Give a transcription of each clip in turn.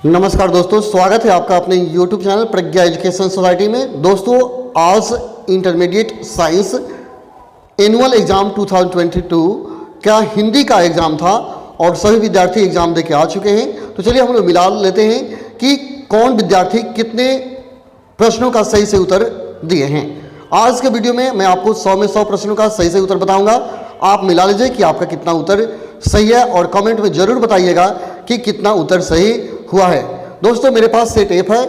नमस्कार दोस्तों, स्वागत है आपका अपने YouTube चैनल प्रज्ञा एजुकेशन सोसाइटी में। दोस्तों, आज इंटरमीडिएट साइंस एनुअल एग्ज़ाम 2022 का हिंदी का एग्ज़ाम था और सभी विद्यार्थी एग्ज़ाम देके आ चुके हैं। तो चलिए हम लोग मिला लेते हैं कि कौन विद्यार्थी कितने प्रश्नों का सही से उत्तर दिए हैं। आज के वीडियो में मैं आपको 100 में 100 प्रश्नों का सही से उत्तर बताऊंगा। आप मिला लीजिए कि आपका कितना उत्तर सही है और कमेंट में ज़रूर बताइएगा कि कितना उत्तर सही हुआ है। दोस्तों, मेरे पास सेट एफ है,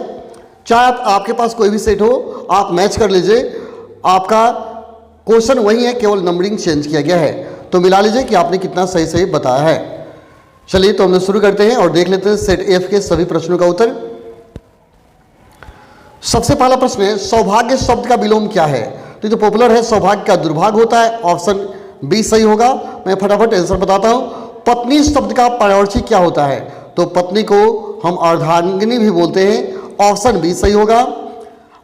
चाहे आपके पास कोई भी सेट हो आप मैच कर लीजिए। आपका क्वेश्चन वही है, केवल नंबरिंग चेंज किया गया है। तो मिला लीजिए कि आपने कितना सही सही बताया है। चलिए तो हम लोग शुरू करते हैं और देख लेते हैं सेट एफ के सभी प्रश्नों का उत्तर। सबसे पहला प्रश्न है, सौभाग्य शब्द का विलोम क्या है? तो जो पॉपुलर है, सौभाग्य का दुर्भाग्य होता है। ऑप्शन बी सही होगा। मैं फटाफट आंसर बताता हूं। पत्नी शब्द का पर्यायवाची क्या होता है? तो पत्नी को हम अर्धांगिनी भी बोलते हैं। ऑप्शन बी सही होगा।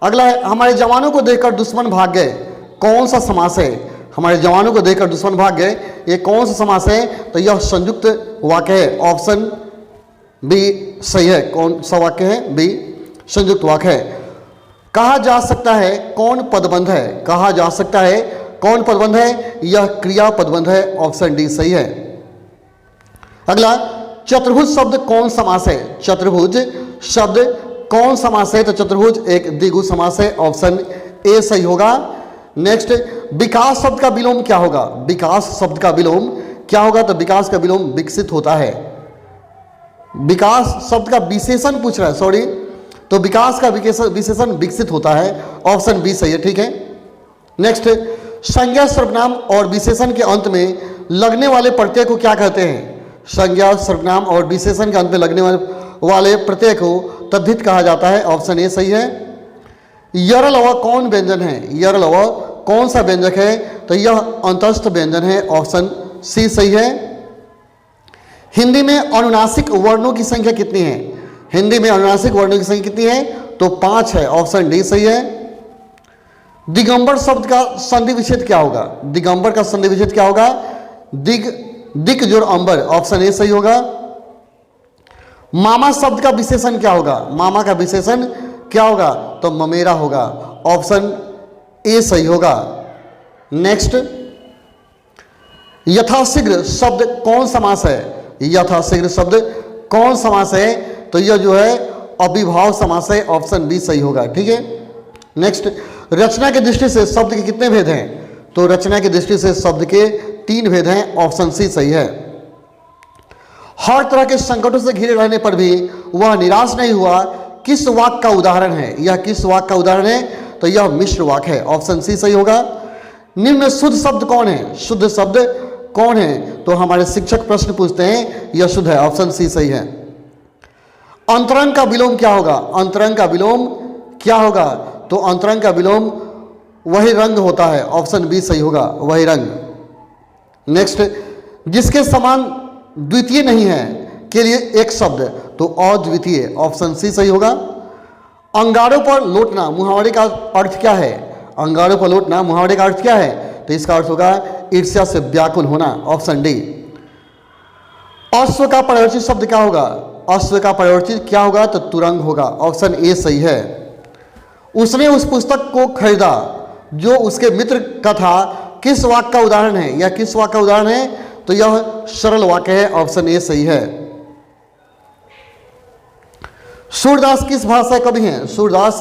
अगला है, हमारे जवानों को देखकर दुश्मन भाग गए, कौन सा समास है? हमारे जवानों को देखकर दुश्मन भाग गए, ये कौन सा समास है? तो यह संयुक्त वाक्य है। ऑप्शन बी सही है। कौन सा वाक्य है? बी संयुक्त वाक्य है। कहा जा सकता है कौन पदबंध है? कहा जा सकता है कौन पदबंध है? यह क्रिया पदबंध है। ऑप्शन डी सही है। अगला, चतुर्भुज शब्द कौन समास है? चतुर्भुज शब्द कौन समास है? तो चतुर्भुज एक द्विगु समास है। ऑप्शन ए सही होगा। नेक्स्ट, विकास शब्द का विलोम क्या होगा? विकास शब्द का विलोम क्या होगा? तो विकास का विलोम विकसित होता है। विकास शब्द का विशेषण पूछ रहा है, सॉरी, तो विकास का विशेषण विकसित होता है। ऑप्शन बी सही है। ठीक है। नेक्स्ट, संज्ञा सर्वनाम और विशेषण के अंत में लगने वाले प्रत्यय को क्या कहते हैं? संज्ञा सर्वनाम और विशेषण के अंत में लगने वाले प्रत्यय को तद्धित कहा जाता है। ऑप्शन ए सही है। यरल अव कौन व्यंजन है? यरल अव कौन सा व्यंजक है? तो यह अंतस्थ व्यंजन है। ऑप्शन सी सही है। हिंदी में अनुनासिक वर्णों की संख्या कितनी है? हिंदी में अनुनासिक वर्णों की संख्या कितनी है? तो 5 है। ऑप्शन डी सही है। दिगंबर शब्द का संधि विच्छेद क्या होगा? दिगंबर का संधि विच्छेद क्या होगा? दिक जोड़ अंबर। ऑप्शन ए सही होगा। मामा शब्द का विशेषण क्या होगा? मामा का विशेषण क्या होगा? तो ममेरा होगा। ऑप्शन ए सही होगा। नेक्स्ट, यथाशीघ्र शब्द कौन समास है? यथाशीघ्र शब्द कौन समास है? तो यह जो है अविभाव समास है। ऑप्शन बी सही होगा। ठीक है। नेक्स्ट, रचना की दृष्टि से शब्द के कितने भेद हैं? तो रचना की दृष्टि से शब्द के 3 भेद हैं। ऑप्शन सी सही है। हर तरह के संकटों से घिरे रहने पर भी वह निराश नहीं हुआ, किस वाक्य का उदाहरण है? यह किस वाक्य का उदाहरण है? तो यह मिश्र वाक्य है। ऑप्शन सी सही होगा। निम्न में शुद्ध शब्द कौन है? शुद्ध शब्द कौन है? तो हमारे शिक्षक प्रश्न पूछते हैं, यह शुद्ध है। ऑप्शन सी सही है। अंतरंग का विलोम क्या होगा? अंतरंग का विलोम क्या होगा? तो अंतरंग का विलोम वही रंग होता है। ऑप्शन बी सही होगा, वही रंग। नेक्स्ट, जिसके समान द्वितीय नहीं है के लिए एक शब्द, तो अद्वितीय। ऑप्शन सी सही होगा। अंगारों पर लौटना मुहावरे का अर्थ क्या है? अंगारों पर लौटना मुहावरे का अर्थ क्या है? तो इसका अर्थ होगा ईर्ष्या से व्याकुल होना। Option D. अश्व का पर्यायवाची शब्द क्या होगा? अश्व का पर्यायवाची क्या होगा? तो तुरंग होगा। ऑप्शन ए सही है। उसने उस पुस्तक को खरीदा जो उसके मित्र का था, किस वाक्य का उदाहरण है? यह किस वाक्य का उदाहरण है? तो यह सरल वाक्य है। ऑप्शन ए सही है। सूरदास किस भाषा के कवि हैं? सूरदास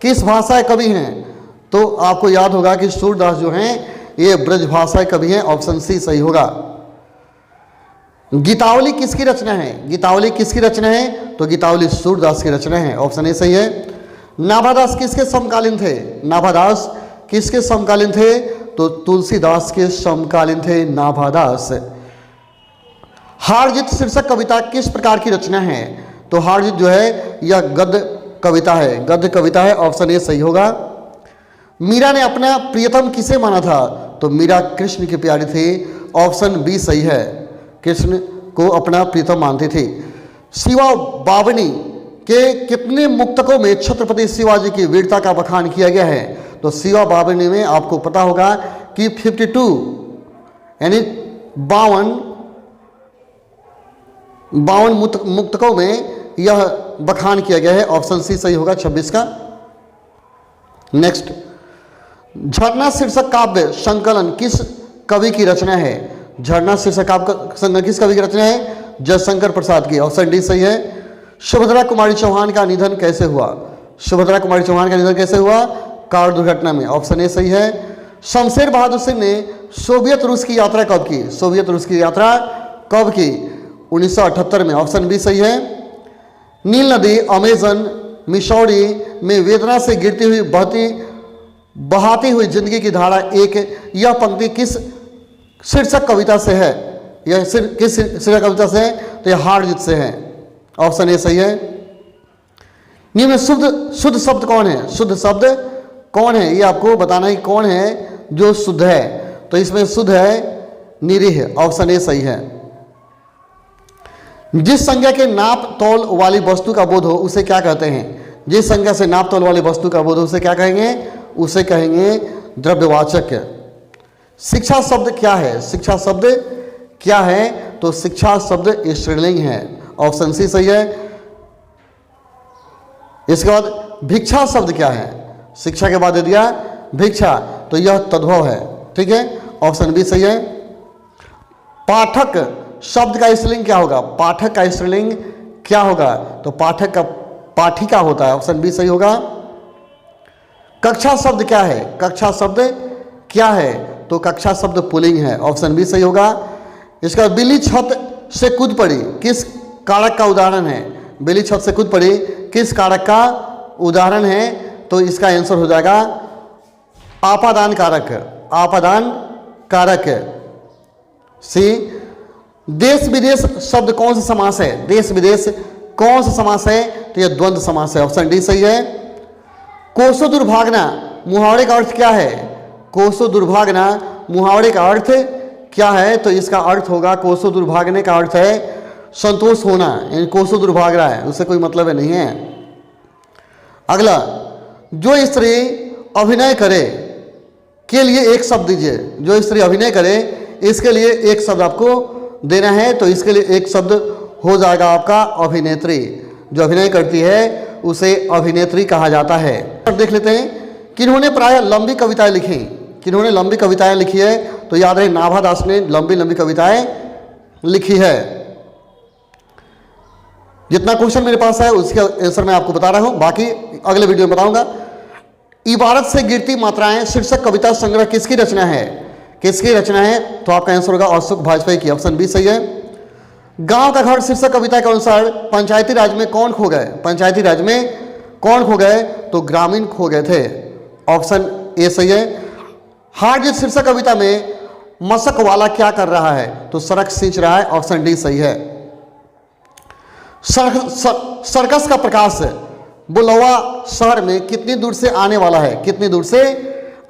किस भाषा के कवि हैं? तो आपको याद होगा कि सूरदास जो हैं ये ब्रज भाषा के कवि हैं। ऑप्शन सी सही होगा। गीतावली किसकी रचना है? गीतावली किसकी रचना है? तो गीतावली सूरदास की रचना है। ऑप्शन ए सही है। नाभादास किसके समकालीन थे? नाभादास किसके समकालीन थे? तो तुलसीदास के समकालीन थे नाभादास। हार जीत शीर्षक कविता किस प्रकार की रचना है? तो हार जीत जो है यह गद्य कविता है। गद्य कविता है। ऑप्शन ए सही होगा। मीरा ने अपना प्रियतम किसे माना था? तो मीरा कृष्ण की प्यारी थी। ऑप्शन बी सही है। कृष्ण को अपना प्रियतम मानती थी। शिवा बावनी के कितने मुक्तकों में छत्रपति शिवाजी की वीरता का बखान किया गया है? तो शिवा बावनी में आपको पता होगा कि 52 यानी 52 मुक्तकों में यह बखान किया गया है। ऑप्शन सी सही होगा 26 का। नेक्स्ट, झरना शीर्षक काव्य संकलन किस कवि की रचना है? झरना शीर्षक काव्य संकलन किस कवि की रचना है? जयशंकर प्रसाद की। ऑप्शन डी सही है। सुभद्रा कुमारी चौहान का निधन कैसे हुआ? सुभद्रा कुमारी चौहान का निधन कैसे हुआ? कार दुर्घटना में। ऑप्शन ए सही है। शमशेर बहादुर सिंह ने सोवियत रूस की यात्रा कब की? सोवियत रूस की यात्रा कब की? 1978 में। ऑप्शन बी सही है। नील नदी अमेजन मिसौरी में वेदना से गिरती हुई बहाती हुई जिंदगी की धारा एक, यह पंक्ति किस शीर्षक कविता से है? यह किस शीर्षक कविता से है? तो यह हारजीत से है। ऑप्शन ए सही है। निम्न शुद्ध शब्द कौन है? शुद्ध शब्द कौन है? ये आपको बताना है कौन है जो शुद्ध है। तो इसमें शुद्ध है निरीह। ऑप्शन ए सही है। जिस संज्ञा के नाप तौल वाली वस्तु का बोध हो उसे क्या कहते हैं? जिस संज्ञा से नाप तौल वाली वस्तु का बोध हो उसे क्या कहेंगे? उसे कहेंगे द्रव्यवाचक। शिक्षा शब्द क्या है? शिक्षा शब्द क्या है? तो शिक्षा शब्द स्त्रीलिंग है। ऑप्शन सी सही है। इसके बाद भिक्षा शब्द क्या है? शिक्षा के बाद दे दिया भिक्षा, तो यह तद्भव है। ठीक है, ऑप्शन बी सही है। पाठक शब्द का स्त्रीलिंग क्या होगा? पाठक का स्त्रीलिंग क्या होगा? तो पाठक का पाठिका होता है। ऑप्शन बी सही होगा। कक्षा शब्द क्या है? कक्षा शब्द क्या है? तो कक्षा शब्द पुल्लिंग है। ऑप्शन बी सही होगा। इसका बिल्ली छत से कूद पड़ी किस कारक का उदाहरण है? बिल्ली छत से कूद पड़ी किस कारक का उदाहरण है? तो इसका आंसर हो जाएगा आपादान कारक। आपादान कारक। सी। देश विदेश शब्द कौन सा समास है? देश विदेश कौन सा समास है? तो यह द्वंद्व समास है। ऑप्शन डी सही है। कोसो दुर्भागना मुहावरे का अर्थ क्या है? कोसो दुर्भागना मुहावरे का अर्थ क्या है? तो इसका अर्थ होगा, कोसो दुर्भागने का अर्थ है संतोष होना। यानी कोसो दुर्भाग रहा है, उससे कोई मतलब नहीं है। अगला, जो स्त्री अभिनय करे के लिए एक शब्द दीजिए। जो स्त्री अभिनय करे इसके लिए एक शब्द आपको देना है। तो इसके लिए एक शब्द हो जाएगा आपका अभिनेत्री। जो अभिनय करती है उसे अभिनेत्री कहा जाता है। अब देख लेते हैं किन्होंने प्रायः लंबी कविताएं लिखी। किन्होंने लंबी कविताएं लिखी है? तो याद रहे नाभा दास ने लंबी लंबी कविताएं लिखी है। जितना क्वेश्चन मेरे पास है उसके आंसर मैं आपको बता रहा हूं, बाकी अगले वीडियो में बताऊंगा। इबारत से गिरती मात्राएं शीर्षक कविता संग्रह किसकी रचना है? किसकी रचना है? तो आपका आंसर होगा अशोक भाजपेयी की। ऑप्शन बी सही है। गांव का घर शीर्षक कविता के अनुसार पंचायती राज में कौन खो गए? पंचायती राज में कौन खो गए? तो ग्रामीण खो गए थे। ऑप्शन ए सही है। हारजीत शीर्षक कविता में मशक वाला क्या कर रहा है? तो सड़क सींच रहा है। ऑप्शन डी सही है। सर्कस का प्रकाश बुलवा शहर में कितनी दूर से आने वाला है? कितनी दूर से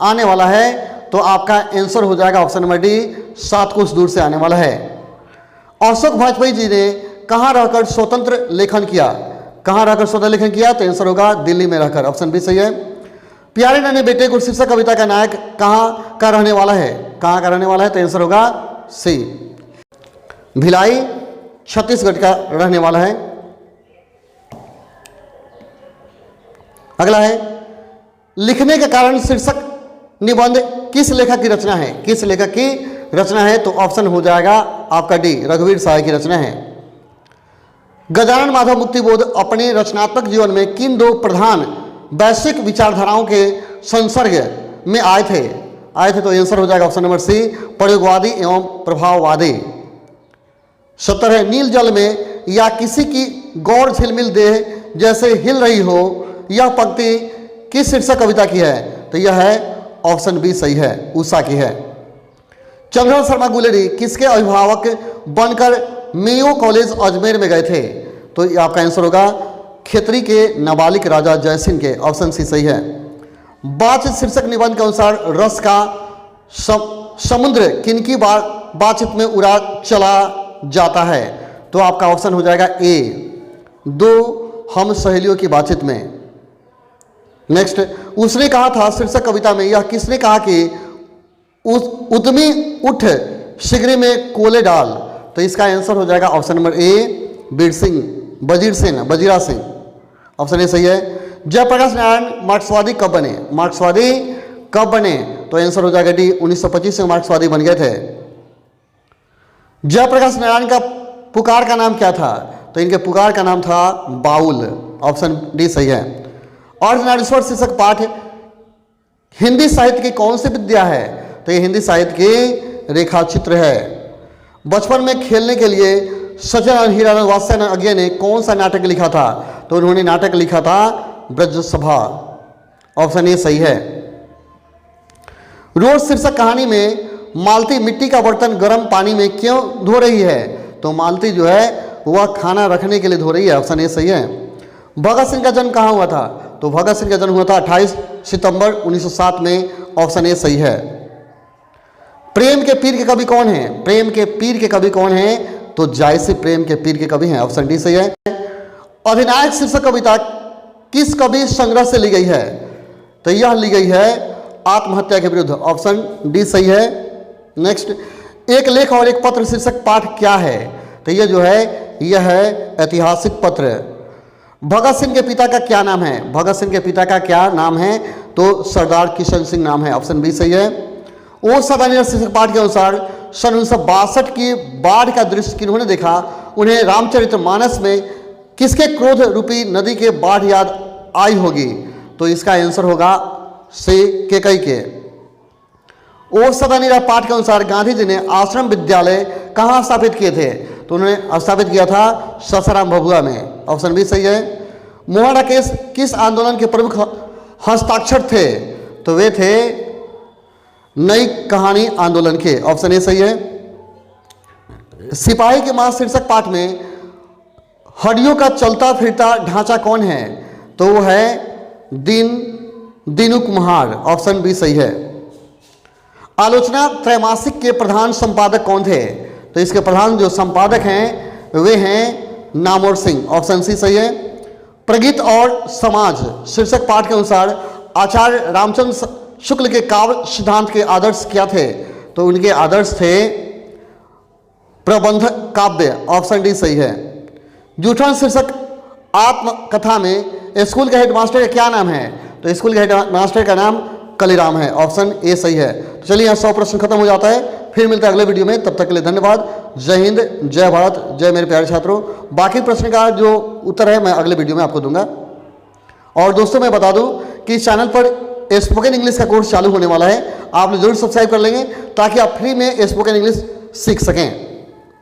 आने वाला है? तो आपका आंसर हो जाएगा ऑप्शन नंबर डी, 7 कोस दूर से आने वाला है। अशोक भाजपेयी जी ने कहाँ रहकर स्वतंत्र लेखन किया? कहाँ रहकर स्वतंत्र लेखन किया? तो आंसर होगा दिल्ली में रहकर। ऑप्शन बी सही है। प्यारे नन्हे बेटे को शीर्षक कविता का नायक कहाँ का रहने वाला है? कहाँ का रहने वाला है? तो आंसर होगा सी, भिलाई छत्तीसगढ़ का रहने वाला है। अगला है, लिखने के कारण शीर्षक निबंध किस लेखक की रचना है? किस लेखक की रचना है? तो ऑप्शन हो जाएगा आपका डी, रघुवीर सहाय की रचना है। गजानन माधव मुक्तिबोध अपने रचनात्मक जीवन में किन 2 प्रधान वैश्विक विचारधाराओं के संसर्ग में आए थे? तो आंसर हो जाएगा ऑप्शन नंबर सी, प्रयोगवादी एवं प्रभाववादी। 70 है, नील जल में या किसी की गौर झिलमिल देह जैसे हिल रही हो, यह पंक्ति किस शीर्षक कविता की है? तो यह है ऑप्शन बी सही है, उषा की है। चंद्रशेखर शर्मा गुलेरी किसके अभिभावक बनकर मेयो कॉलेज अजमेर में गए थे? तो ये आपका आंसर होगा खेतरी के नाबालिग राजा जयसिंह के। ऑप्शन सी सही है। बातचीत शीर्षक निबंध के अनुसार रस का समुद्र किनकी बातचीत में उड़ा चला जाता है? तो आपका ऑप्शन हो जाएगा ए, 2 हम सहेलियों की बातचीत में। नेक्स्ट, उसने कहा था शीर्षक कविता में यह किसने कहा कि उद्यमी उठ शीघ्र में कोले डाल? तो इसका आंसर हो जाएगा option number A, Bir Singh Wazira Singh, option A सही है। जयप्रकाश नारायण मार्क्सवादी कब बने? मार्क्सवादी कब बने? तो आंसर हो जाएगा डी, 1925 में मार्क्सवादी बन गए थे। जयप्रकाश नारायण का पुकार का नाम क्या था? तो इनके पुकार का नाम था बाउल, ऑप्शन डी सही है। अर्धनारीश्वर शीर्षक पाठ हिंदी साहित्य की कौन सी विद्या है? तो ये हिंदी साहित्य की रेखा चित्र है। बचपन में खेलने के लिए सचिन और हीरालाल वात्स्यायन ने कौन सा नाटक लिखा था? तो उन्होंने नाटक लिखा था ब्रजसभा, ऑप्शन ए सही है। रोज शीर्षक कहानी में मालती मिट्टी का बर्तन गर्म पानी में क्यों धो रही है? तो मालती जो है वह खाना रखने के लिए धो रही है, ऑप्शन ए सही है। भगत सिंह का जन्म कहाँ हुआ था? तो भगत सिंह का जन्म हुआ था 28 सितंबर 1907 में, ऑप्शन ए सही है। प्रेम के पीर के कवि कौन है? प्रेम के पीर के कवि कौन है? तो जायसी प्रेम के पीर के कवि हैं, ऑप्शन डी सही है। अधिनायक शीर्षक कविता किस कवि संग्रह से ली गई है? तो यह ली गई है आत्महत्या के विरुद्ध, ऑप्शन डी सही है। नेक्स्ट, एक लेख और एक पत्र शीर्षक पाठ क्या है? तो यह जो है यह है ऐतिहासिक पत्र। भगत सिंह के पिता का क्या नाम है? भगत सिंह के पिता का क्या नाम है? तो सरदार किशन सिंह नाम है, ऑप्शन बी सही है। ओ सदानीर शीर्षक पाठ के अनुसार सन 1962 की बाढ़ का दृश्य किन्होंने देखा? उन्हें रामचरितमानस में किसके क्रोध रूपी नदी के बाढ़ याद आई होगी? तो इसका आंसर होगा सी केकई के। ओ सदानीरा पाठ के अनुसार गांधी जी ने आश्रम विद्यालय कहाँ स्थापित किए थे? तो उन्होंने स्थापित किया था सासाराम भभुआ में, ऑप्शन बी सही है। मोहन राकेश किस आंदोलन के प्रमुख हस्ताक्षर थे? तो वे थे नई कहानी आंदोलन के, ऑप्शन ए सही है। सिपाही के मां शीर्षक पाठ में हड्डियों का चलता फिरता ढांचा कौन है? तो वो है दीनू कुम्हार, ऑप्शन बी सही है। आलोचना त्रैमासिक के प्रधान संपादक कौन थे? तो इसके प्रधान जो संपादक हैं वे हैं नामवर सिंह, ऑप्शन सी सही है। प्रगीत और समाज शीर्षक पाठ के अनुसार आचार्य रामचंद्र शुक्ल के काव्य सिद्धांत के आदर्श क्या थे? तो उनके आदर्श थे प्रबंध काव्य, ऑप्शन डी सही है। जूठन शीर्षक आत्मकथा में स्कूल के हेडमास्टर का क्या नाम है? तो स्कूल के हेडमास्टर का नाम कलीराम है, ऑप्शन ए सही है। तो चलिए यहाँ 100 प्रश्न खत्म हो जाता है, फिर मिलते हैं अगले वीडियो में। तब तक के लिए धन्यवाद। जय हिंद, जय भारत, जय मेरे प्यारे छात्रों। बाकी प्रश्न का जो उत्तर है मैं अगले वीडियो में आपको दूंगा। और दोस्तों मैं बता दूं कि इस चैनल पर स्पोकन इंग्लिश का कोर्स चालू होने वाला है, आप लोग जरूर सब्सक्राइब कर लेंगे ताकि आप फ्री में स्पोकन इंग्लिश सीख सकें।